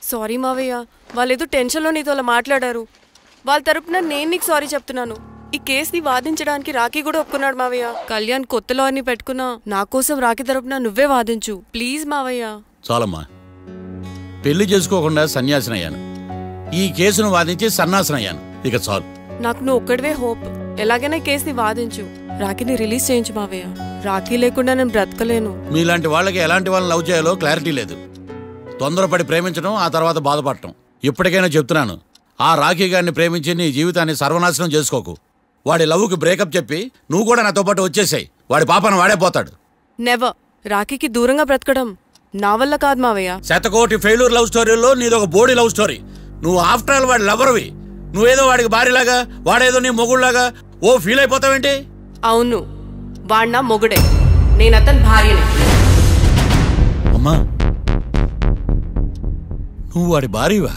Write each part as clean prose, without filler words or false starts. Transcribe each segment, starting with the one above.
Sorry మావయ్య, వాళ్ళేదో టెన్షన్లో నీతో అలా మాట్లాడారు. వాళ్ళ తరపున నేను నీకు సారీ చెప్తున్నాను. ఈ కేసుని వాదించడానికి రాఖీ కూడా ఒప్పుకున్నాడు మావయ్య. కళ్యాణ్ కొత్త లాయర్ని పెట్టుకున్నా నా కోసం రాఖీ తరపున నువ్వే వాదించు ప్లీజ్ మావయ్య. చాలమ్మా, పెళ్లి చేసుకోకుండా సన్యాసినయ్యాను, ఈ కేసును వాదించి సన్నాసనయ్యాను, ఇక చాలు. నాకు నువ్వు ఒక్కడివే హోప్. ఎలాగైనా కేసుని వాదించు, రాఖీని రిలీజ్ చేయించు మావయ్య. రాఖీ లేకుండా నేను బ్రతకలేను. మీలాంటి వాళ్ళకి ఎలాంటి వాళ్ళని లవ్ చేయాలో క్లారిటీ లేదు. తొందరపడి ప్రేమించడం, ఆ తర్వాత బాధపడటం. ఇప్పటికైనా చెప్తున్నాను, ఆ రాఖీ గారిని ప్రేమించి నీ జీవితాన్ని సర్వనాశనం చేసుకోకు. వాడి లవ్కి బ్రేకప్ చెప్పి నువ్వు కూడా నాతో పాటు వచ్చేసాయి. వాడి పాపను వాడే పోతాడు. నెవర్. రాఖీకి దూరంగా బ్రతకడం నా వల్ల కాదు మావయ్య. శతకోటి ఫెయిల్యూర్ లవ్ స్టోరీలో నీదొక బోడీ లవ్ స్టోరీ. నువ్వు ఆఫ్టర్ ఆల్ వాడి లవర్వి. నువ్వేదో వాడికి భార్యలాగా, వాడేదో నీ మొగుడులాగా ఓ ఫీల్ అయిపోతావేంటి? అవును, వాడు నా మొగుడే, నేను అతని భార్యని. అమ్మా, నువ్వు వాడి భార్యవా?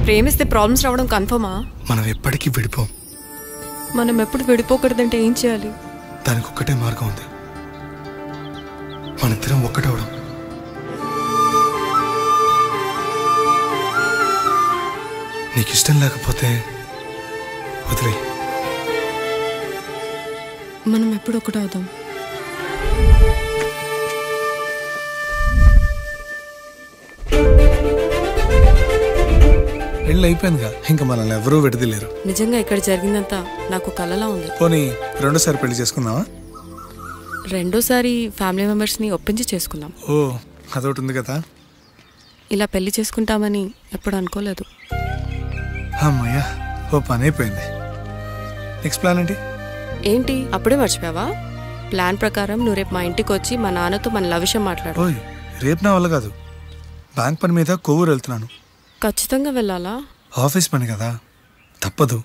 ప్రేమిస్తే ప్రాబ్లమ్స్ రావడం కన్ఫర్మా? మనం ఎప్పటికీ విడిపోం. మనం ఎప్పుడు విడిపోకూడదంటే ఏం చేయాలి? దానికి ఒక్కటే మార్గం ఉంది, మనిద్దరం ఒక్కటవడం. నీకు ఇష్టం లేకపోతే వదిలే. మనం ఎప్పుడు ఒకటవుదాం. పెళ్ళి అయిపోయిందిగా, ఇంకా మనల్ని ఎవరూ విడదలేరు. నిజంగా ఇక్కడ జరిగిందంతా నాకు కలలా ఉంది. పోనీ రెండోసారి పెళ్లి చేసుకుందామా? రెండోసారి ఫ్యామిలీ మెంబర్స్ని ఒప్పించి చేసుకుందాం. ఓ, అదొకటి ఉంది కదా. ఇలా పెళ్లి చేసుకుంటామని ఎప్పుడు అనుకోలేదు. అమ్మయ్యా, ఓ పని అయిపోయింది. నెక్స్ట్ ప్లాన్ ఏంటి? ఏంటి అప్పుడే మర్చిపోయావా? ప్లాన్ ప్రకారం నువ్వు రేపు మా ఇంటికి వచ్చి మా నాన్నతో మన లవ్ విషయం మాట్లాడు. ఓయ్, రేపు నా వల్ల కాదు. బ్యాంక్ పని మీద కొవ్వూరు వెళ్తున్నాను. ఖచ్చితంగా వెళ్ళాలా? ఆఫీస్ పని కదా, తప్పదు.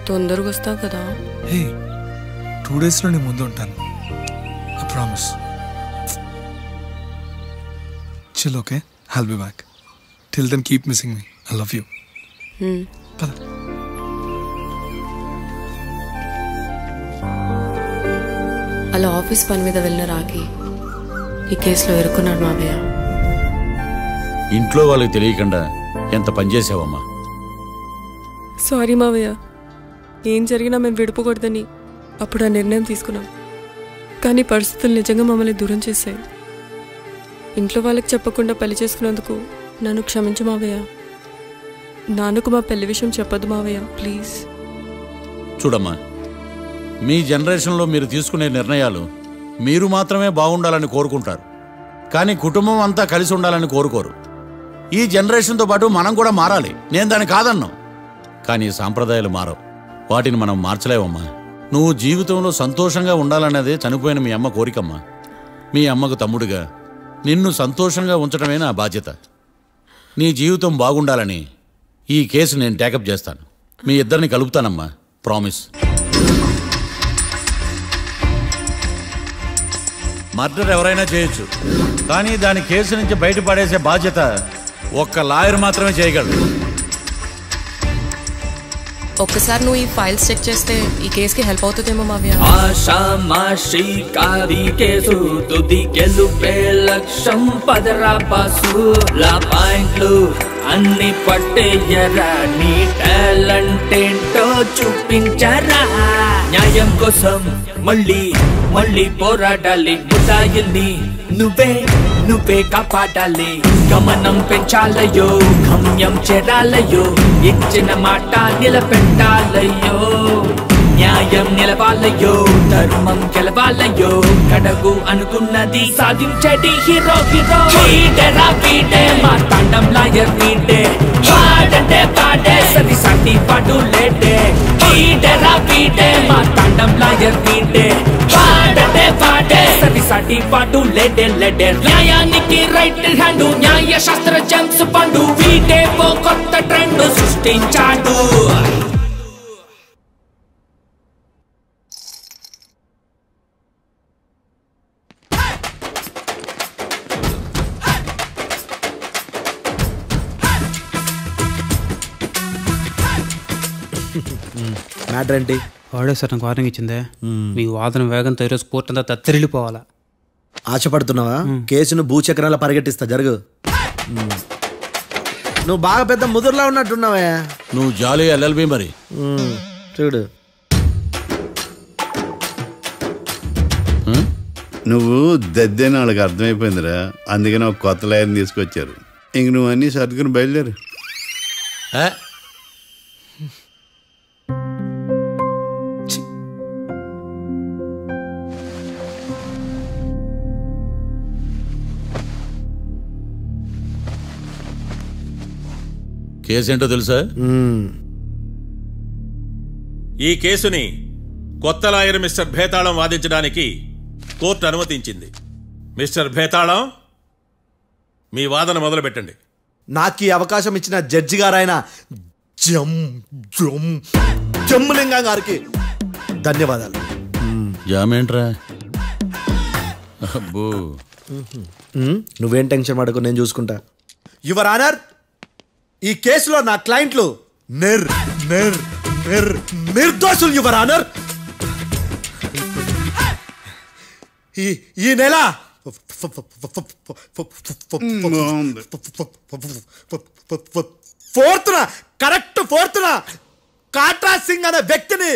తొందరగా వస్తావు కదా? హే, 2 daysలో నీ ముందు ఉంటాను. I promise. Chill, okay? I'll be back. Till then keep missing me. I love you. పద. అలా ఆఫీస్ పని మీద వెళ్ళిన రాఖీ ఈ కేసులో ఇరుక్కున్నాడు మావయ్య. ఇంట్లో వాళ్ళకి తెలియకుండా ఎంత పనిచేసావమ్మా. సారీ మావయ్య, ఏం జరిగినా మేము విడిపోకూడదని అప్పుడు ఆ నిర్ణయం తీసుకున్నాం. కానీ పరిస్థితులు నిజంగా మమ్మల్ని దూరం చేశాయి. ఇంట్లో వాళ్ళకి చెప్పకుండా పెళ్లి చేసుకున్నందుకు నన్ను క్షమించు మావయ్య. నాన్నకు మా పెళ్లి విషయం చెప్పదు మావయ్య, ప్లీజ్. చూడమ్మా, మీ జనరేషన్లో మీరు తీసుకునే నిర్ణయాలు మీరు మాత్రమే బాగుండాలని కోరుకుంటారు, కానీ కుటుంబం అంతా కలిసి ఉండాలని కోరుకోరు. ఈ జనరేషన్తో పాటు మనం కూడా మారాలి, నేను దాన్ని కాదన్నాను. కానీ సాంప్రదాయాలు మారవు, వాటిని మనం మార్చలేవమ్మా. నువ్వు జీవితంలో సంతోషంగా ఉండాలన్నదే చనిపోయిన మీ అమ్మ కోరికమ్మా. మీ అమ్మకు తమ్ముడిగా నిన్ను సంతోషంగా ఉంచడమే నా బాధ్యత. నీ జీవితం బాగుండాలని ఈ కేసు నేను టేకప్ చేస్తాను. మీ ఇద్దరిని కలుపుతానమ్మా, ప్రామిస్. మర్డర్ ఎవరైనా చేయొచ్చు, కానీ దాని కేసు నుంచి బయటపడేసే బాధ్యత ఒక్క లాయర్ మాత్రమే చేయగలడు. ఒక్కసారి నువ్వు ఈ ఫైల్స్ చెక్ చేస్తే ఈ కేసుకి హెల్ప్ అవుతుందేమో మావయ్య. ఆషామాషి కాది కేసు తుది గెలుపే లక్ష్యం పదరా బాసు. లా పాయింట్లు అన్ని పట్టేయరా, నీ టాలెంట్ ఏంటో చూపించరా. న్యాయం కోసం మళ్ళీ మళ్ళీ పోరాడాలి, ముద్దాయిల్ని నువ్వే కాపాడాలి. గమనం పెంచాలయ్యో, గమ్యం చేరాలయ్యో, ఇచ్చిన మాట నిలబెట్టాలయ్యో. న్యాయం నిలవాలయ్యో, ధర్మం గెలవాలయ్యో, కడగు అనుకున్నది సాధించడి హీరో. వీడేరా వీడే మా తాండం లాయర్ వీడే, వాడంటే వాడే సరి సాటి పాటు లేడే. వీడేరా వీడే మా తాండం లాయర్ వీడే, వాడంటే వాడే సరి సాటి పాటు లేడే. న్యాయానికి రైట్ హ్యాండ్, న్యాయ శాస్త్ర జేమ్స్ బాండ్, వీడే ఓ కొత్త ట్రెండ్ సృష్టించాడు. మ్యాటర్ ఏంటి? వాడే సార్ నాకు వార్నింగ్ ఇచ్చిందే మీ వాదన వేగంతో ఈరోజు కోర్టు అంతా తత్తరిల్లిపోవాలా. ఆశపడుతున్నావా? కేసును భూచక్రాల పరిగెట్టిస్తా, జరుగు. నువ్వు బాగా పెద్ద ముదురులా ఉన్నట్టున్నావే. నువ్వు జాలి ఎల్ఎల్బి మరి. చూడు, నువ్వు దద్దని వాళ్ళకి అర్థమైపోయిందిరా, అందుకని ఒక కొత్త లాయర్ని తీసుకొచ్చారు. ఇంక నువ్వు అన్నీ సర్దుకుని బయలుదేరు. కేసు ఏంటో తెలుసా? ఈ కేసుని కొత్త లాయర్ మిస్టర్ భేతాళం వాదించడానికి కోర్టు అనుమతించింది. మిస్టర్ భేతాళం, మీ వాదన మొదలు పెట్టండి. నాకు ఈ అవకాశం ఇచ్చిన జడ్జి గారైన జమ్ములింగం గారికి ధన్యవాదాలు. జామేంట్రా? అబ్బో, నువ్వేం టెన్షన్ పడకు, నేను చూసుకుంటా. యువర్ ఆనర్, ఈ కేసులో నా క్లయింట్లు నిర్దోషులు యువర్ ఆనర్. ఈ నెల 4th కాట్రా సింగ్ అనే వ్యక్తిని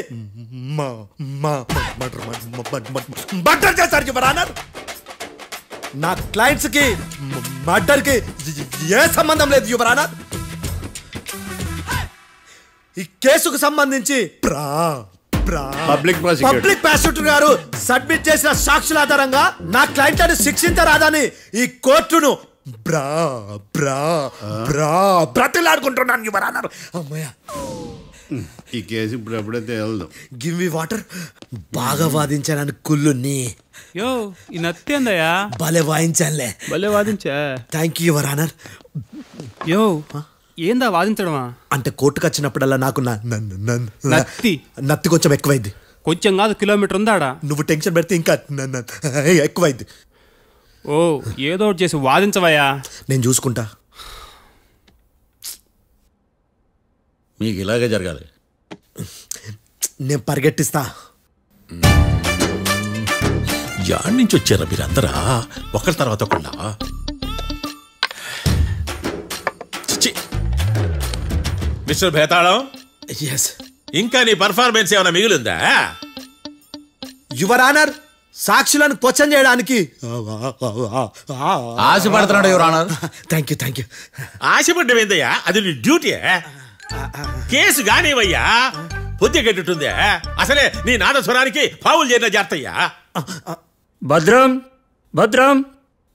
మర్డర్ చేశారు యువర్ ఆనర్. నా క్లయింట్స్ కి మర్డర్ కి ఏ సంబంధం లేదు యువర్ ఆనర్. ఈ కేసుకు సంబంధించి పబ్లిక్ ప్రాసిక్యూటర్ గారు సబ్మిట్ చేసిన సాక్షుల ఆధారంగా నా క్లయింట్లను శిక్షించరాదని ఈ కోర్టును బ్రతిలాడుకుంటున్నాను యువర్ ఆనర్. అమ్మయ్య, ఈ కేసు ఇప్పుడు ఎప్పుడైతే వెళ్దాం. Give me water. బాగా వాదించాను కుళ్ళుని. యో ఈ నత్తేందయ్యా, భలే వాయించానులే. భలే వాదించా. Thank you your honour. యో ఏందా వాదించడమా? అంటే కోర్టుకు వచ్చినప్పుడల్లా నాకు నత్తి కొంచెం ఎక్కువైంది. కొంచెం కాదు, కిలోమీటర్ ఉందాడా. నువ్వు టెన్షన్ పెడితే ఇంకా ఎక్కువైంది. ఓ ఏదో ఒకటి చేసి వాదించవయ్యా. నేను చూసుకుంటా. మీకు ఇలాగే జరగాలి. నేను పరిగెట్టిస్తా. యాడ్ నుంచి వచ్చారా మీరందరా ఒకరి తర్వాత ఒకళ్ళ? మిస్టర్ భేతాళం, ఇంకా నీ పర్ఫార్మెన్స్ ఏమైనా మిగిలిందా? యువర్ ఆనర్, సాక్షులను క్వశ్చన్ చేయడానికి ఆశపడుతున్నాడు యువర్ ఆనర్. Thank you. ఆశపడ్డం ఏందయ్యా, అది నీ డ్యూటీ. కేసు గానివయ్యా, పొద్దు గట్టుందే. అసలే నీ నాదస్వరానికి పావులు చేరిన జాగ్రత్తయ్యా. భద్రం భద్రం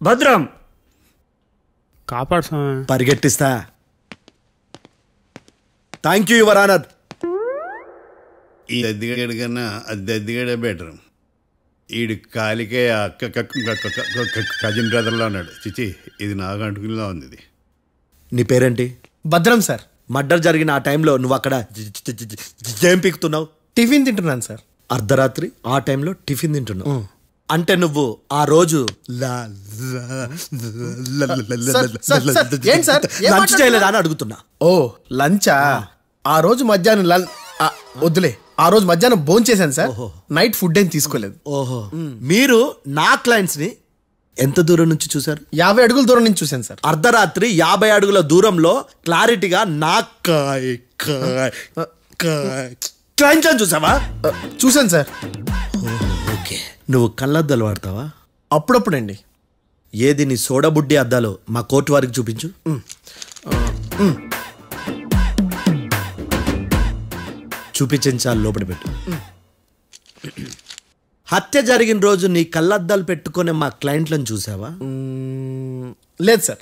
భద్రం కాపాడు స్వామి. పరిగెట్టిస్తా. Thank you your honour. ఈ దద్దిగాడి కన్నా అది దద్దిగాడే బెటర్. ఈడు కాలికే కజిన్ బ్రదర్లో అన్నాడు. చిచి, ఇది నాకు అంటుకునిలా ఉంది. ఇది నీ పేరేంటి? భద్రం సార్. మర్డర్ జరిగిన ఆ టైంలో నువ్వు అక్కడ ఏం పీకుతున్నావు? టిఫిన్ తింటున్నాను సార్. అర్ధరాత్రి ఆ టైంలో టిఫిన్ తింటున్నావు అంటే నువ్వు ఆ రోజు లంచ్ చేయలేదా అని అడుగుతున్నా. ఓ లంచా? ఆ రోజు మధ్యాహ్నం వద్దులే, ఆ రోజు మధ్యాహ్నం భోజనం చేశాను సార్. నైట్ ఫుడ్ ఏం తీసుకోలేదు. ఓహో, మీరు నా క్లయింట్స్ ని ఎంత దూరం నుంచి చూసారు? 50 అడుగుల దూరం నుంచి చూశాను సార్. అర్ధరాత్రి 50 అడుగుల దూరంలో క్లారిటీగా నా క్లయింట్స్ అని చూసావా? చూశాను సార్. ఓకే, నువ్వు కళ్ళద్దాలు వాడతావా? అప్పుడప్పుడండి. ఏది నీ సోడబుడ్డి అద్దాలు మా కోర్టు వారికి చూపించు. చూపించాలి, లోపల పెట్టు. హత్య జరిగిన రోజు నీ కళ్ళద్దాలు పెట్టుకునే మా క్లయింట్లను చూసావా? లేదు sir.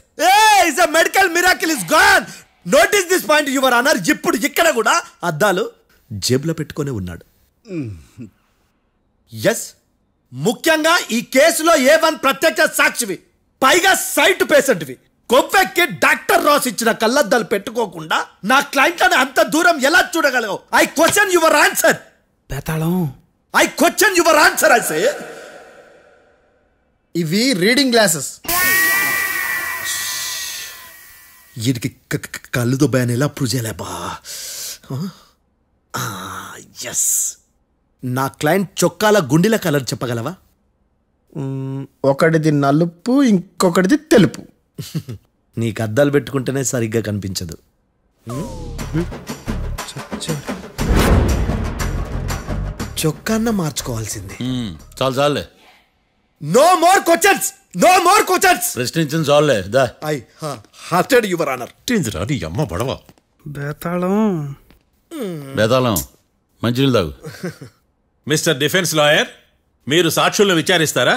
Medical miracle is gone. Notice this point your honour. ఇప్పుడు ఇక్కడ కూడా అద్దాలు జేబులో పెట్టుకునే ఉన్నాడు. ఎస్, ముఖ్యంగా ఈ కేసులో A1 ప్రత్యక్ష సాక్షివి, పైగా సైట్ పేషెంట్వి. కొవ్వెక్కి డాక్టర్ రాస్ ఇచ్చిన కళ్ళద్దాలు పెట్టుకోకుండా నా క్లయింట్లను అంత దూరం ఎలా చూడగలవు? I question your answer. బేతాళం, I question your answer. I say ఇవి రీడింగ్ గ్లాసెస్. వీటికి కళ్ళు దుబ్బాయని ఎలా ప్రూవ్ చేయలేబా? ఎస్, నా క్లయింట్ చొక్కాల గుండెల కలర్ చెప్పగలవా? ఒకటిది నలుపు, ఇంకొకటిది తెలుపు. నీకు అద్దాలు పెట్టుకుంటేనే సరిగ్గా కనిపించదు. చొక్కాన్న మార్చుకోవాల్సింది. చాలు చాలులే. No more questions, no more questions. ప్రశ్నించిన చాలులే. దా ఐ హార్టెడ్ యువర్ ఆనర్. నీ అమ్మ పడవ బేతాళం మంచినీళ్ళు తాగు. మిస్టర్ డిఫెన్స్ లాయర్, మీరు సాక్షులను విచారిస్తారా?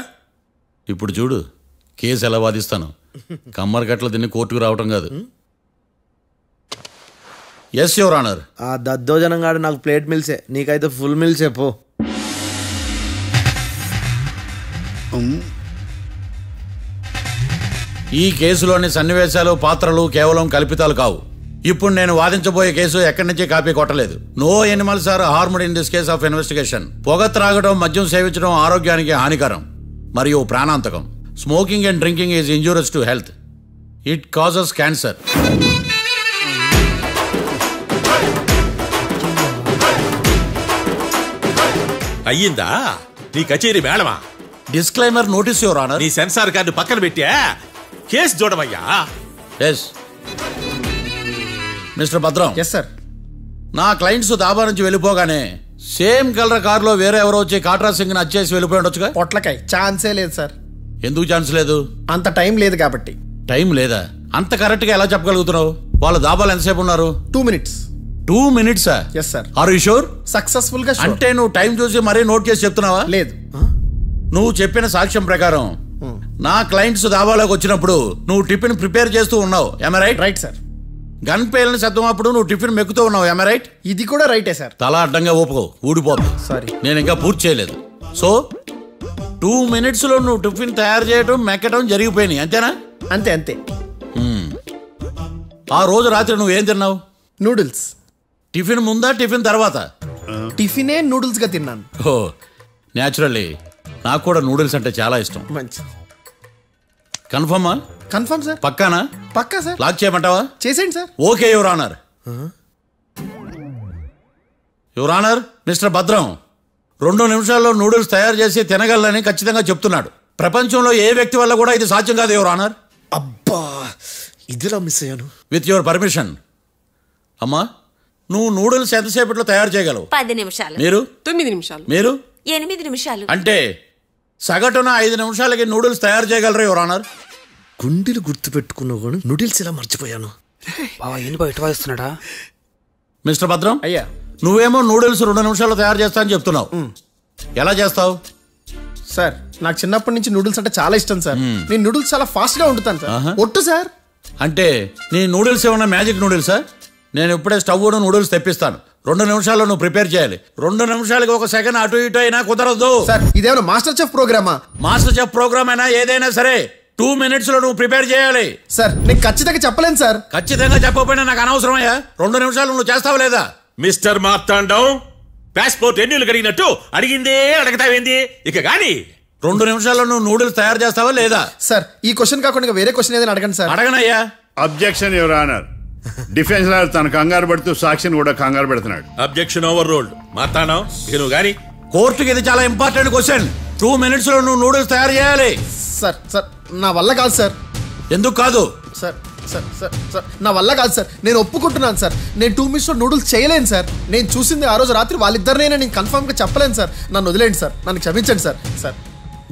ఇప్పుడు చూడు కేసు ఎలా వాదిస్తాను. కమ్మరి కట్టలు తిని కోర్టుకు రావటం కాదు. Yes your honour. ఆ దద్దోజనంగాడు నాకు ప్లేట్ మిల్సే, నీకైతే ఫుల్ మిల్సే పో. ఈ కేసులోని సన్నివేశాలు, పాత్రలు కేవలం కల్పితాలు కావు. ఇప్పుడు నేను వాదించబోయే కేసు ఎక్కడి నుంచి కాపీ కొట్టలేదు. No animals are harmed in this case of investigation. పొగ త్రాగడం, మద్యం సేవించడం ఆరోగ్యానికి హానికరం మరియు ప్రాణాంతకం. Smoking and drinking is injurious to health. It causes cancer. అయ్యిందా నీ కచేరీ మేడమా? Disclaimer notice your honour. నీ సెన్సార్ కార్డు పక్కన పెట్టా కేసు చూడమయ్యా. Yes mister Bhadram. Yes sir. నా క్లయింట్స్ దాబా నుంచి వెళ్ళిపోగానే సేమ్ కలర్ కారులో వేరే ఎవరో వచ్చి కాట్రా సింగ్ ని వచ్చేసి వెళ్ళిపోయి ఉండొచ్చుగా. పొట్లకాయ ఛాన్సే లేదు సార్. ఎందుకు ఛాన్స్ లేదు? అంత టైం లేదు కాబట్టి. టైం లేదా? అంత కరెక్ట్ గా ఎలా చెప్పగలుగుతున్నావు? వాళ్ళ దాబాలు ఎంతసేపు ఉన్నారు? 2 minutes. 2 minutes? Yes sir. Are you sure? Successful గా. అంటే నువ్వు టైం చూసి మరీ నోట్ చేసి చెప్తున్నావా? లేదు. నువ్వు చెప్పిన సాక్ష్యం ప్రకారం నా క్లయింట్స్ దాబాలోకి వచ్చినప్పుడు నువ్వు టిఫిన్ ప్రిపేర్ చేస్తూ ఉన్నావు. am I right? Right sir. Gun పేలిన శబ్దం అప్పుడు నువ్వు టిఫిన్ మెక్కుతూ ఉన్నావు. am I right? ఇది కూడా రైటే సార్. తల అడ్డంగా ఊపుకో, ఊడిపోతుంది. సారీ, నేను ఇంకా పూర్తి చేయలేదు. సో 2 minutes లో నువ్వు టిఫిన్ తయారు చేయడం, మెక్కడం జరిగిపోయినాయి, అంతేనా? అంతే అంతే. ఆ రోజు రాత్రి నువ్వేం తిన్నావు? నూడిల్స్. టిఫిన్ ముందా, టిఫిన్ తర్వాత? టిఫినే నూడిల్స్ గా తిన్నాను. ఓ న్యాచురల్లీ నాకు కూడా నూడిల్స్ అంటే చాలా ఇష్టం. మంచి. కన్ఫర్మా? Confirm sir. పక్కానా? పక్కా సార్. లాక్ చేయమంటావా? చేసేయండి sir. Okay your honour. Your honour, mister Bhadram 2 నిమిషాల్లో నూడిల్స్ తయారు చేసి తినగలని ఖచ్చితంగా చెప్తున్నాడు. ప్రపంచంలో ఏ వ్యక్తి వల్ల కూడా ఇది సాధ్యం కాదు యువర్ ఆనర్. అబ్బా, ఇదిలా మిస్ అయ్యాను. With your permission. అమ్మా, నువ్వు నూడిల్స్ ఎంతసేపట్లో తయారు చేయగలవు? 10 నిమిషాలు. మీరు? 9 నిమిషాలు. మీరు? 8 నిమిషాలు. అంటే సగటున 5 నిమిషాలకి నూడిల్స్ తయారు చేయగలరు యువర్ ఆనర్. గుండెలు గుర్తు పెట్టుకున్నావు కానీ నూడిల్స్ ఇలా మర్చిపోయాను. బావా ఏంటి బయట వాయిస్తున్నాడా? మిస్టర్ భద్రం, అయ్యా, నువ్వేమో నూడిల్స్ 2 నిమిషాల్లో తయారు చేస్తా అని చెప్తున్నావు. ఎలా చేస్తావు? సార్ నాకు చిన్నప్పటి నుంచి నూడిల్స్ అంటే చాలా ఇష్టం సార్. నేను నూడిల్స్ చాలా ఫాస్ట్ గా వండుతాను సార్. ఒట్టు సార్. అంటే నీ నూడిల్స్ ఏమన్నా మ్యాజిక్ నూడిల్సా? నేను ఇప్పుడే స్టవ్ నూడిల్స్ తెప్పిస్తాను. 2 నిమిషాల్లో నువ్వు ప్రిపేర్ చేయాలి. 2 నిమిషాలకి 1 సెకండ్ అటు ఇటు అయినా కుదరదు సార్. ఇదేమైనా మాస్టర్ చెఫ్ ప్రోగ్రామా? మాస్టర్ చెఫ్ ప్రోగ్రామ్ అయినా ఏదైనా సరే 2 minutes లో నువ్వు ప్రిపేర్ చేయాలి. సార్ నేను ఖచ్చితంగా చెప్పలేను సార్. ఖచ్చితంగా చెప్పకపోయినా నాకు అనవసరమయ్యా. 2 నిమిషాలు నువ్వు చేస్తావు లేదా? మిస్టర్ మార్తాండం, పాస్పోర్ట్ ఎన్నిళ్ళు కడిగినట్టు అడిగిందే అడగతావేంది? ఇక గాని 2 నిమిషాల్లో నువ్వు నూడిల్స్ తయారు చేస్తావా లేదా? సార్ ఈ క్వశ్చన్ కాకుండా వేరే క్వశ్చన్ ఏదైనా అడగండి సార్. అడగనయ్యా. Objection your honour. Defence lawyer తన కంగారు పడుతూ సాక్షిని కూడా కంగారు పెడుతున్నాడు. Objection over ruled. మార్తాండం, ఇక నువ్వు గాని. కోర్టుకి ఇది చాలా ఇంపార్టెంట్ క్వశ్చన్. 2 minutes లో నువ్వు నూడిల్స్ తయారు చేయాలి. సార్ సార్ నా వల్ల కాదు సార్. ఎందుకు కాదు? సార్ సార్ సార్ సార్ నా వల్ల కాదు సార్. నేను ఒప్పుకుంటున్నాను సార్. నేను 2 minutes లో నూడిల్స్ చేయలేను సార్. నేను చూసింది ఆ రోజు రాత్రి వాళ్ళిద్దరినైనా నేను కన్ఫర్మ్ గా చెప్పలేను సార్. నన్ను వదిలేండి సార్. నన్ను క్షమించండి sir. Sir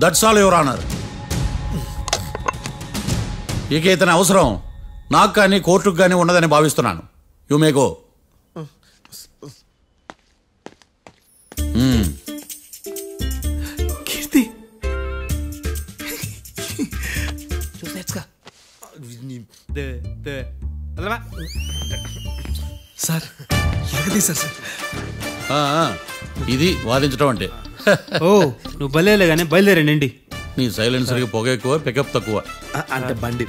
that's all your honour. ఇక ఇతని అవసరం నాకు కానీ కోర్టుకు కానీ ఉండదని భావిస్తున్నాను. You may go. Keerthi sir ఎరగదీశారు సార్. ఇది వాదించడం అంటే. ఓ నువ్వు బయలుదేరలే కానీ బయలుదేరండి. నీ సైలెన్సర్కి పొగ ఎక్కువ, పికప్ తక్కువ. అంటే బండి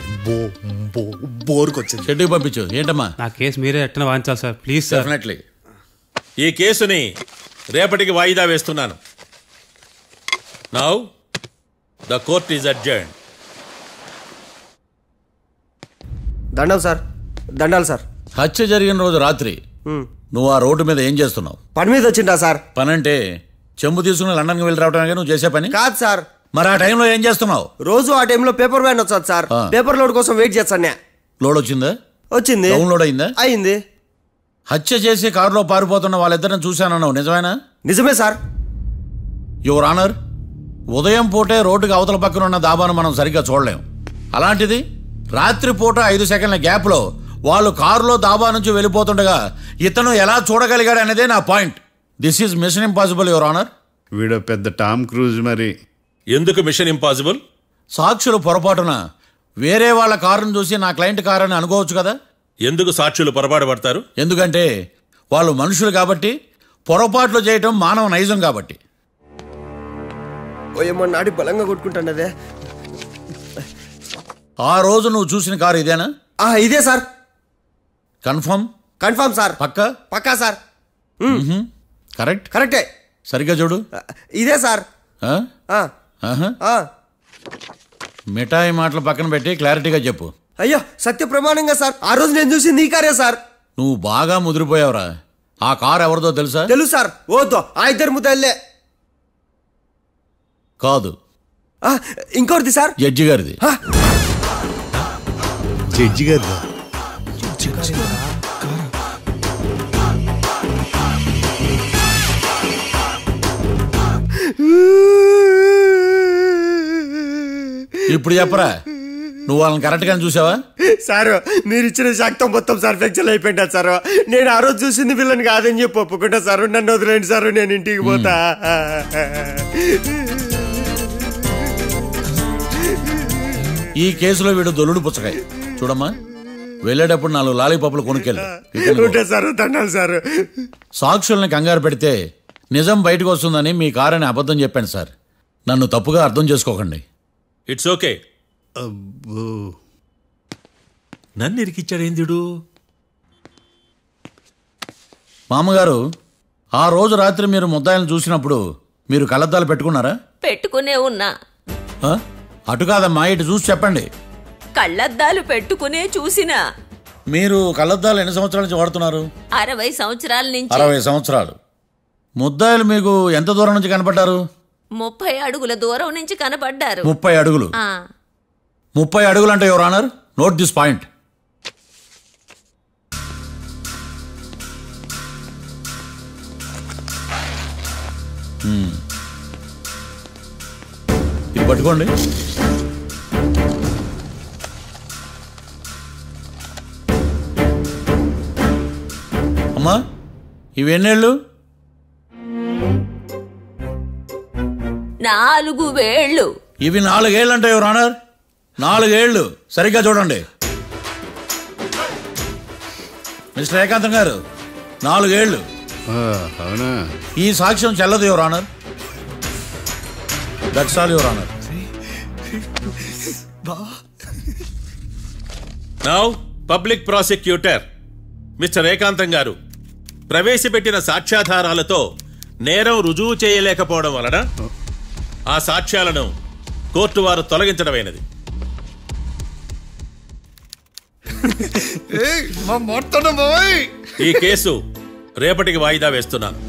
బోర్కి వచ్చింది. షెడ్యూకి పంపించు. ఏంటమ్మా? నా కేసు మీరే ఎట్టన వాయించాలి సార్, ప్లీజ్ సార్. డెఫినెట్లీ. ఈ కేసుని రేపటికి వాయిదా వేస్తున్నాను. Now the court is adjourned. దండాలు సార్. దండాలు సార్. హత్య జరిగిన రోజు రాత్రి నువ్వు ఆ రోడ్డు మీద ఏం చేస్తున్నావు? పని మీద వచ్చిందా సార్? పనంటే చెంబు తీసుకుని లండన్కి వెళ్ళి రావడానికి నువ్వు చేసే పని కాదు సార్. మరి ఆ టైంలో ఏం చేస్తున్నావు? రోజు ఆ టైంలో పేపర్ వ్యాన్ వచ్చాది సార్. పేపర్ లోడ్ కోసం వెయిట్ చేస్తాను. లోడ్ వచ్చిందా? వచ్చింది. డౌన్లోడ్ అయిందా? అయింది. హత్య చేసి కారులో పారిపోతున్న వాళ్ళిద్దరిని చూశానన్నావు, నిజమేనా? నిజమే సార్. యువర్ ఆనర్, ఉదయం పూటే రోడ్డుకి అవతల పక్కన ఉన్న దాబాను మనం సరిగ్గా చూడలేం. అలాంటిది రాత్రి పూట 5 సెకండ్ల గ్యాప్లో వాళ్ళు కారులో దాబా నుంచి వెళ్ళిపోతుండగా ఇతను ఎలా చూడగలిగాడు అనేదే నా point. This is mission impossible your honour. వీడో పెద్ద టామ్ క్రూజ్. మరి ఎందుకు మిషన్ ఇంపాసిబుల్? సాక్షులు పొరపాటున వేరే వాళ్ళ కారును చూసి నా క్లయింట్ కారు అని అనుకోవచ్చు కదా. ఎందుకు సాక్షులు పొరపాటు పడతారు? ఎందుకంటే వాళ్ళు మనుషులు కాబట్టి, పొరపాట్లు చేయటం మానవ నైజం కాబట్టి. ఓయమ్మ నాడి బలంగా కొట్టుకుంటానదే. ఆ రోజు నువ్వు చూసిన కారు ఇదేనా? ఇదే సార్. కన్ఫర్మ్? Confirm sir. పక్కా? పక్కా సార్. కరెక్ట్? కరెక్టే. సరిగ్గా చూడు. ఇదే సార్. మిఠాయి మాటలు పక్కన పెట్టి క్లారిటీగా చెప్పు. అయ్యో సత్య ప్రమాణంగా సార్, ఆ రోజు నేను చూసింది ఈ కారే సార్. నువ్వు బాగా ముదిరిపోయావురా. ఆ కారు ఎవరిదో తెలుసా? తెలుసు సార్. ఓతో ఆ ఇద్దరు ముద్దల్లే. కాదు, ఇంకోటిది సార్. జడ్జి గారిది. జడ్జి గారిదా? ఇప్పుడు చెప్పరా, నువ్వు వాళ్ళని కరెక్ట్ గానే చూసావా? సార్ మీరు ఇచ్చిన శాక్తం మొత్తం సార్ ఫ్రాక్చర్ అయిపోయింటా సార్. నేను ఆ రోజు చూసింది వీళ్ళని కాదని చెప్పి ఒప్పుకుంటా సార్. నన్ను వదిలేండి సార్, నేను ఇంటికి పోతా. ఈ కేసులో వీడు దొల్లుడు పుచ్చకాయ. చూడమ్మా, వెళ్ళేటప్పుడు 4 లాలీపాపులు కొనుక్కెళ్ళు. సార్ సాక్షుల్ని కంగారు పెడితే నిజం బయటకు వస్తుందని మీ కారని అబద్ధం చెప్పాను సార్. నన్ను తప్పుగా అర్థం చేసుకోకండి. It's okay. నన్ను ఇరికిచ్చాడేందుడు? మామగారు, ఆ రోజు రాత్రి మీరు ముద్దాయిలను చూసినప్పుడు మీరు కళ్ళద్దాలు పెట్టుకున్నారా? పెట్టుకునే ఉన్నా. అటు కాదమ్మా, ఇటు చూసి చెప్పండి. కళ్ళద్దాలు పెట్టుకునే చూసినా. మీరు కళ్ళద్దాలు ఎన్ని సంవత్సరాల నుంచి వాడుతున్నారు? 60 సంవత్సరాల నుంచి. 60 సంవత్సరాలు. ముద్దాయిలు మీకు ఎంత దూరం నుంచి కనపడ్డారు? 30 అడుగుల దూరం నుంచి కనపడ్డారు. 30 అడుగులు? 30 అడుగులు అంటే your honour, note this point. ఇది పట్టుకోండి. అమ్మా, ఇవి ఎన్నేళ్ళు? 4 వేళ్ళు. ఇవి 4 ఏళ్ళు అంటే యువర్ ఆనర్, 4 ఏళ్ళు. సరిగ్గా చూడండి మిస్టర్ ఏకాంతం గారు, 4 ఏళ్ళు. అవునా? ఈ సాక్ష్యం చెల్లదు your honour. That's all your honour. Now public prosecutor mister ఏకాంతం గారు ప్రవేశపెట్టిన సాక్ష్యాధారాలతో నేరం రుజువు చేయలేకపోవడం వలన ఆ సాక్ష్యాలను కోర్టు వారు తొలగించడమైనది. ఈ కేసు రేపటికి వాయిదా వేస్తున్నాను.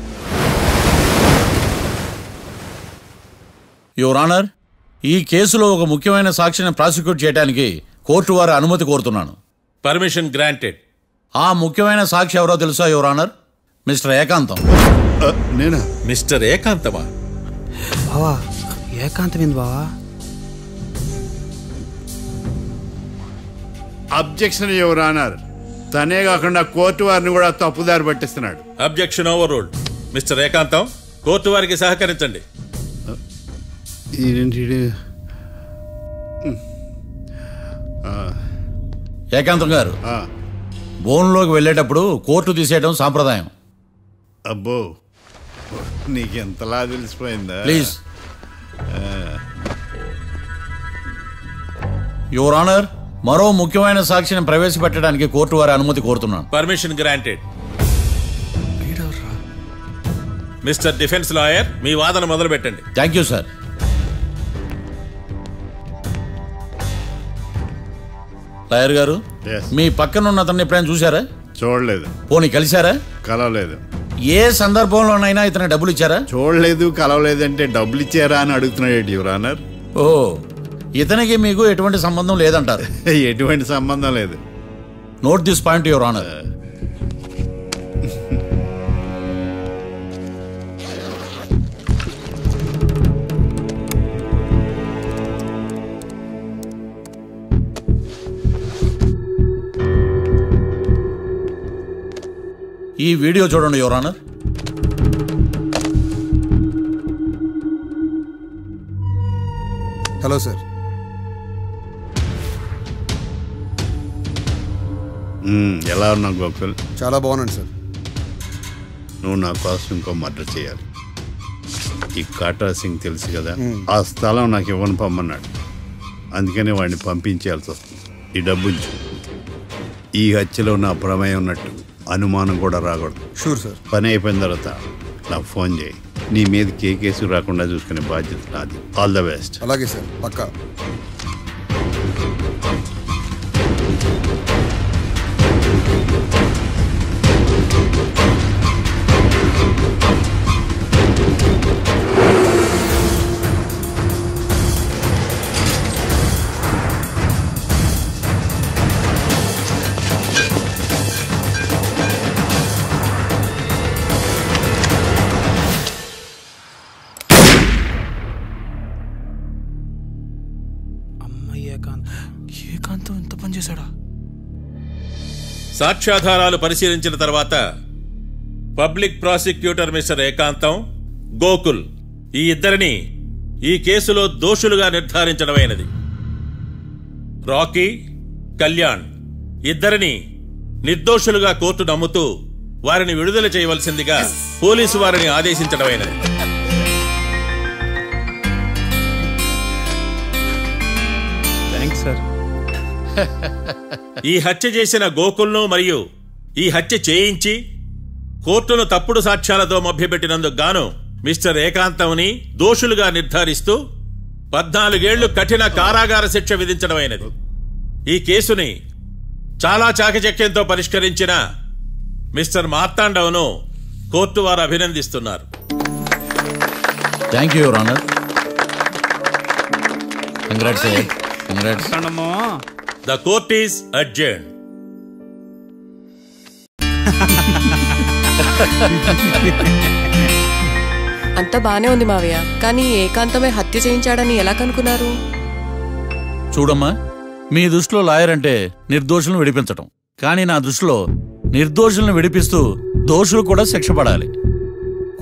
యువర్ ఆనర్, ఈ కేసులో ఒక ముఖ్యమైన సాక్షిని ప్రాసిక్యూట్ చేయడానికి కోర్టు వారి అనుమతి కోరుతున్నాను. Permission granted. ఆ ముఖ్యమైన సాక్షి ఎవరో తెలుసా యువర్ ఆనర్? మిస్టర్ ఏకాంతం. నేనా? మిస్టర్ ఏకాంతమా? బావా ఏకాంతమేంది బావా? Objection your honour. తనే కాకుండా కోర్టు వారిని కూడా తప్పుదారి పట్టిస్తున్నాడు. Objection overruled. Mister Ekantham, court వారికి సహకరించండి. ఏకాంతం గారు, బోన్లోకి వెళ్ళేటప్పుడు కోర్టు తీసేయడం సాంప్రదాయం. అబ్బో, నీకెంతలా తెలిసిపోయిందా? ప్లీజ్. యువర్ ఆనర్, మరో ముఖ్యమైన సాక్షిని ప్రవేశపెట్టడానికి కోర్టు వారి అనుమతి కోరుతున్నాను. Permission granted. Mister defence lawyer, మీ వాదన మొదలు పెట్టండి. Thank you sir. లాయర్ గారు, మీ పక్కన ఉన్న అతన్ని ఎప్పుడైనా చూసారా? చూడలేదు. పోనీ కలిశారా? కలవలేదు. ఏ సందర్భంలోనైనా ఇతను డబ్బులు ఇచ్చారా? చూడలేదు, కలవలేదంటే డబ్బులు ఇచ్చారా అని అడుగుతున్నాడు యువర్ ఆనర్. ఓ, ఇతనికి మీకు ఎటువంటి సంబంధం లేదంటారు? ఎటువంటి సంబంధం లేదు. Note this point your honour. ఈ వీడియో చూడండి యువర్ ఆనర్. Hello sir. ఎలా ఉన్నావు గోకుల్? చాలా బాగున్నాను సార్. నువ్వు నా కోసం ఇంకో మర్డర్ చేయాలి. ఈ కాటా సింగ్ తెలుసు కదా, ఆ స్థలం నాకు ఇవ్వను పమ్మన్నాడు. అందుకనే వాడిని పంపించాల్సి వస్తుంది. ఈ డబ్బు ఈ హత్యలో నా ప్రమేయం ఉన్నట్టు అనుమానం కూడా రాకూడదు. Sure sir. పని అయిపోయిన తర్వాత నాకు ఫోన్ చేయి. నీ మీద కేసు రాకుండా చూసుకునే బాధ్యత నాది. All the best. అలాగే సార్, పక్కా. ఏకాంతం ఎంత పని చేశాడా? సాక్ష్యాధారాలు పరిశీలించిన తర్వాత పబ్లిక్ ప్రాసిక్యూటర్ మిస్టర్ ఏకాంతం, గోకుల్ ఈ ఇద్దరిని ఈ కేసులో దోషులుగా నిర్ధారించడమైనది. రాకీ, కళ్యాణ్ ఇద్దరిని నిర్దోషులుగా కోర్టు నమ్ముతూ వారిని విడుదల చేయవలసిందిగా పోలీసు వారిని ఆదేశించడమైనది. ఈ హత్య చేసిన గోకుల్ను మరియు ఈ హత్య చేయించి కోర్టును తప్పుడు సాక్ష్యాలతో మభ్యపెట్టినందుకు గాను మిస్టర్ ఏకాంతంని దోషులుగా నిర్ధారిస్తూ 14 ఏళ్లు కఠిన కారాగార శిక్ష విధించడమైనది. ఈ కేసుని చాలా చాకచక్యంతో పరిష్కరించిన మిస్టర్ మార్తాండవను కోర్టు వారు అభినందిస్తున్నారు. Thank you your honour. Congrats. Congrats. The court is adjourned. అంతా బానే ఉంది మావయ్య, కానీ ఏకాంతమే హత్య చేయించాడని ఎలా కనుక్కున్నారు? చూడమ్మా, మీ దృష్టిలో లాయర్ అంటే నిర్దోషులను విడిపించటం, కానీ నా దృష్టిలో నిర్దోషులను విడిపిస్తూ దోషులు కూడా శిక్ష పడాలి.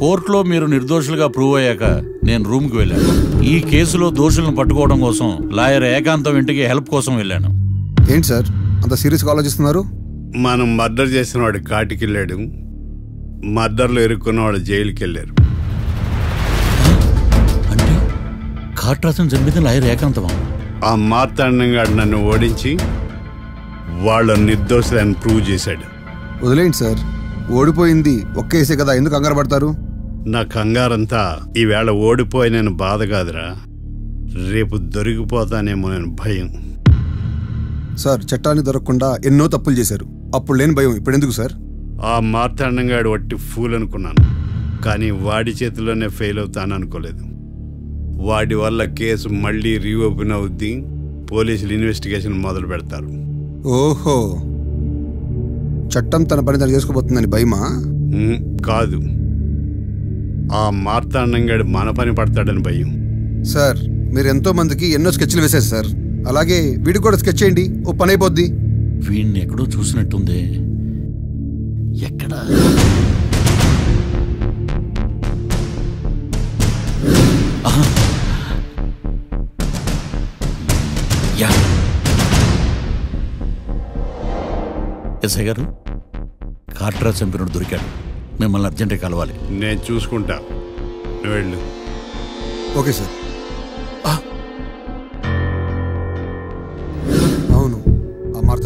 కోర్టులో మీరు నిర్దోషులుగా ప్రూవ్ అయ్యాక నేను రూమ్కి వెళ్ళాను. ఈ కేసులో దోషులను పట్టుకోవడం కోసం లాయర్ ఏకాంతం ఇంటికి హెల్ప్ కోసం వెళ్ళాను. ఏంటి సార్ అంత సీరియస్గా ఆలోచిస్తున్నారు? మనం మర్డర్ చేసిన వాడు కాటికి వెళ్ళాడు, మర్డర్లో ఇరుక్కున్న వాడు జైలుకి వెళ్ళారు. అంటే కాట్రాసన్ చంపిన లాయర్ ఏకాంతమా? ఆ మార్తాండంగాడు నన్ను ఓడించి వాళ్ళ నిర్దోషులని ప్రూవ్ చేశాడు. వదిలేండి సార్, ఓడిపోయింది ఒక్కేసే కదా, ఎందుకు కంగారు పడతారు? నా కంగారంతా ఈవేళ ఓడిపోయిన బాధ కాదురా, రేపు దొరికిపోతానేమో నేను భయం. సార్, చట్టాన్ని దొరకకుండా ఎన్నో తప్పులు చేశారు, అప్పుడు లేని భయం ఇప్పుడు ఎందుకు సార్? ఆ మార్తాండంగాడు వట్టి ఫూల్ అనుకున్నాను, కానీ వాడి చేతిలోనే ఫెయిల్ అవుతాను అనుకోలేదు. వాడి వల్ల కేసు మళ్ళీ రీఓపెన్ అవుద్ది, పోలీసులు ఇన్వెస్టిగేషన్ మొదలు పెడతారు. ఓహో, చట్టం తన పని తను చేసుకోబోతుందని భయమా? కాదు, ఆ మార్తాండంగాడు మన పని పడతాడని భయం. సార్, మీరు ఎంతో మందికి ఎన్నో స్కెచ్లు వేశారు సార్, అలాగే వీడికి కూడా స్కెచ్ చేయండి, ఓ పని అయిపోద్ది. వీడిని ఎక్కడో చూసినట్టుంది. ఎక్కడ? ఎస్ఐ గారు, కాట్రా చంపినోడు దొరికాడు, మిమ్మల్ని అర్జెంటుగా కలవాలి. నేను చూసుకుంటా, వెళ్ళు. Okay sir. అవును,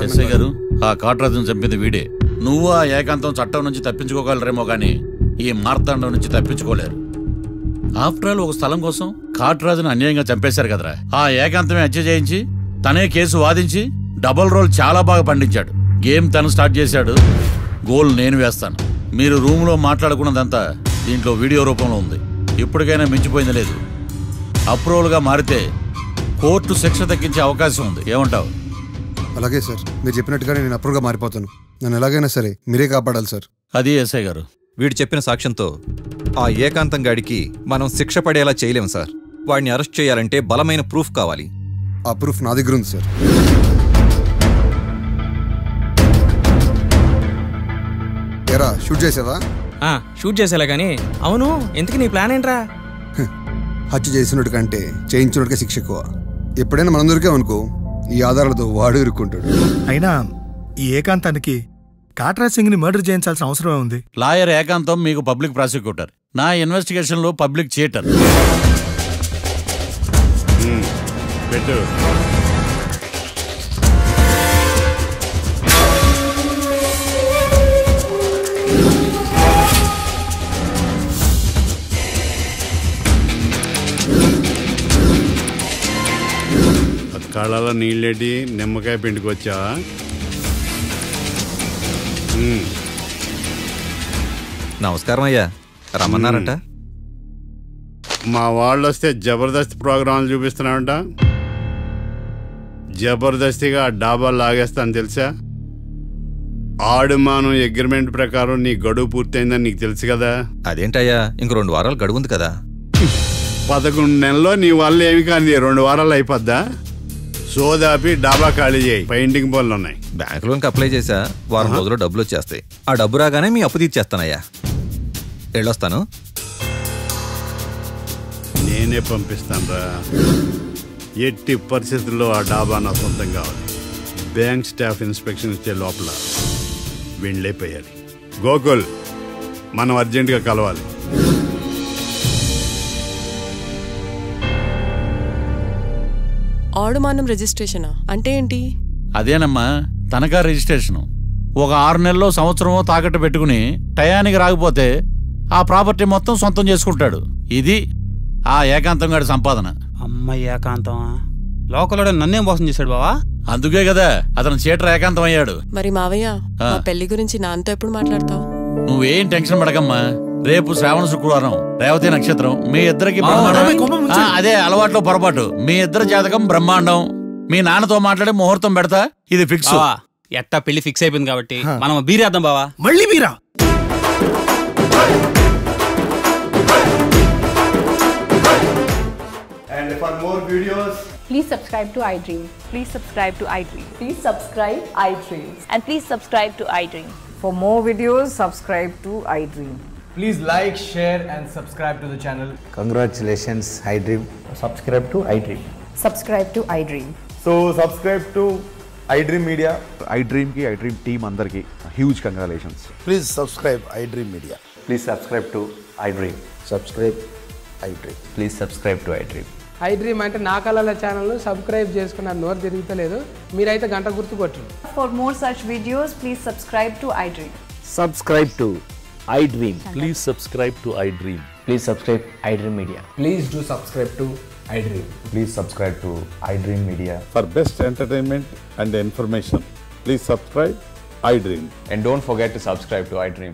ఎస్ఐ గారు, ఆ కాట్రాజును చంపింది వీడే. నువ్వు ఆ ఏకాంతం చట్టం నుంచి తప్పించుకోగలరేమో కానీ ఈ మార్తాండం నుంచి తప్పించుకోలేరు. ఆఫ్టర్ ఆల్, ఒక స్థలం కోసం కాట్రాజును అన్యాయంగా చంపేశారు కదరా. ఆ ఏకాంతమే హత్య చేయించి తనే కేసు వాదించి డబుల్ రోల్ చాలా బాగా పండించాడు. గేమ్ తను స్టార్ట్ చేశాడు, గోల్ నేను వేస్తాను. మీరు రూమ్లో మాట్లాడుకున్నదంతా దీంట్లో వీడియో రూపంలో ఉంది. ఇప్పటికైనా మించిపోయింది లేదు. అప్రూవల్గా మారితే కోర్టు శిక్ష తగ్గించే అవకాశం ఉంది. ఏమంటావు? అలాగే సార్, మీరు చెప్పినట్టుగానే నేను అప్రూవ్గా మారిపోతాను. నన్ను ఎలాగైనా సరే మీరే కాపాడాలి సార్. అది ఎస్ఐ గారు. వీడు చెప్పిన సాక్ష్యంతో ఆ ఏకాంతం గాడికి మనం శిక్ష పడేలా చేయలేం సార్. వాడిని అరెస్ట్ చేయాలంటే బలమైన ప్రూఫ్ కావాలి. ఆ ప్రూఫ్ నా దగ్గర ఉంది సార్. ఎరా షూట్ చేసావా? షూట్ చేసేలా కానీ. అవును, ఎందుకు నీ ప్లాన్ ఏంట్రా? హత్య చేసినట్టు కంటే చేయించినట్టుగా శిక్ష ఎక్కువ. ఎప్పుడైనా మనం దొరికామనుకో ఈ ఆధారాలతో వాడు ఇరుక్కుంటాడు. అయినా ఈ ఏకాంతానికి కాట్రా సింగ్ ని మర్డర్ చేయించాల్సిన అవసరమే ఉంది. లాయర్ ఏకాంతం మీకు పబ్లిక్ ప్రాసిక్యూటర్, నా ఇన్వెస్టిగేషన్లో పబ్లిక్ చీటర్. పెట్టు. కళ్ళలో నీళ్ళేటి నిమ్మకాయ పిండుకొచ్చావా? నమస్కారం అయ్యా, రమ్మన్నారంట. మా వాళ్ళు వస్తే జబర్దస్త్ ప్రోగ్రాంలు చూపిస్తున్నామంట. జబర్దస్తిగా డాబా లాగేస్తాను తెలుసా? ఆడుమానం అగ్రిమెంట్ ప్రకారం నీ గడువు పూర్తయిందని నీకు తెలుసు కదా. అదేంటయ్యా, ఇంక 2 వారాలు గడువు ఉంది కదా. 11 నెలల్లో నీ వల్ల ఏమి కానీ 2 వారాలు అయిపోద్దా? సోదాపి డాబా ఖాళీ చేయి, పెయింటింగ్ పనులు ఉన్నాయి. బ్యాంక్ లోన్కి అప్లై చేసా, వారం రోజుల్లో డబ్బులు వచ్చేస్తాయి. ఆ డబ్బు రాగానే మీ అప్పు తీర్చేస్తానయ్యా. వెళ్ళొస్తాను. నేనే పంపిస్తాను రా. ఎట్టి పరిస్థితుల్లో ఆ డాబా నా సొంతం కావాలి. బ్యాంక్ స్టాఫ్ ఇన్స్పెక్షన్ ఇచ్చే లోపల వెళ్ళైపోయాలి. గోకుల్, మనం అర్జెంటుగా కలవాలి. ఆడుమానం రిజిస్ట్రేషనా అంటే ఏంటి? అదేనమ్మా, తనఖా రిజిస్ట్రేషను. ఒక 6 నెలల్లో సంవత్సరమో తాకట్టు పెట్టుకుని టయానికి రాకపోతే ఆ ప్రాపర్టీ మొత్తం సొంతం చేసుకుంటాడు. ఇది ఆ ఏకాంతం గారి సంపాదన. అమ్మ ఏకాంతం లోకల్లో నన్నేం మోసం చేశాడు బావా? అందుకే కదా అతను చీటర్ ఏకాంతం అయ్యాడు. మరి మావయ్య, మా పెళ్లి గురించి నాన్నతో ఎప్పుడు మాట్లాడతావు? నువ్వేం టెన్షన్ పడకమ్మా. రేపు శ్రావణ శుక్రవారం, రేవతి నక్షత్రం. మీ ఇద్దరికి అదే అలవాట్లో పొరపాటు. మీ ఇద్దరు జాతకం బ్రహ్మాండం. మీ నాన్నతో మాట్లాడి ముహూర్తం పెడతా. ఇది ఫిక్స్. ఎట్టా పెళ్లి ఫిక్స్ అయిపోయింది కాబట్టి మనం బీరేద్దాం బావా. మళ్ళీ బీరా? And for more videos, please subscribe to iDream. Please subscribe to iDream. Please subscribe iDream. And please subscribe to iDream. For more videos, subscribe to iDream. please like, share and subscribe to the channel. Congratulations, iDream. Subscribe to iDream. Subscribe to iDream. So subscribe to iDream Media. iDream ki iDream team andarki huge congratulations. Please subscribe iDream Media. Please subscribe to iDream. Subscribe iDream. Please subscribe to iDream. iDream అంటే నా కళల channel subscribe చేసుకున్న నోరు తిరుగుతలేదు. మీరైతే గంట గుర్తు కొట్టండి. For more such videos, please subscribe to iDream. Subscribe to iDream. Please subscribe to iDream. Please subscribe iDream Media. Please do subscribe to iDream. Please subscribe to iDream Media. For best entertainment and information, please subscribe iDream. And don't forget to subscribe to iDream.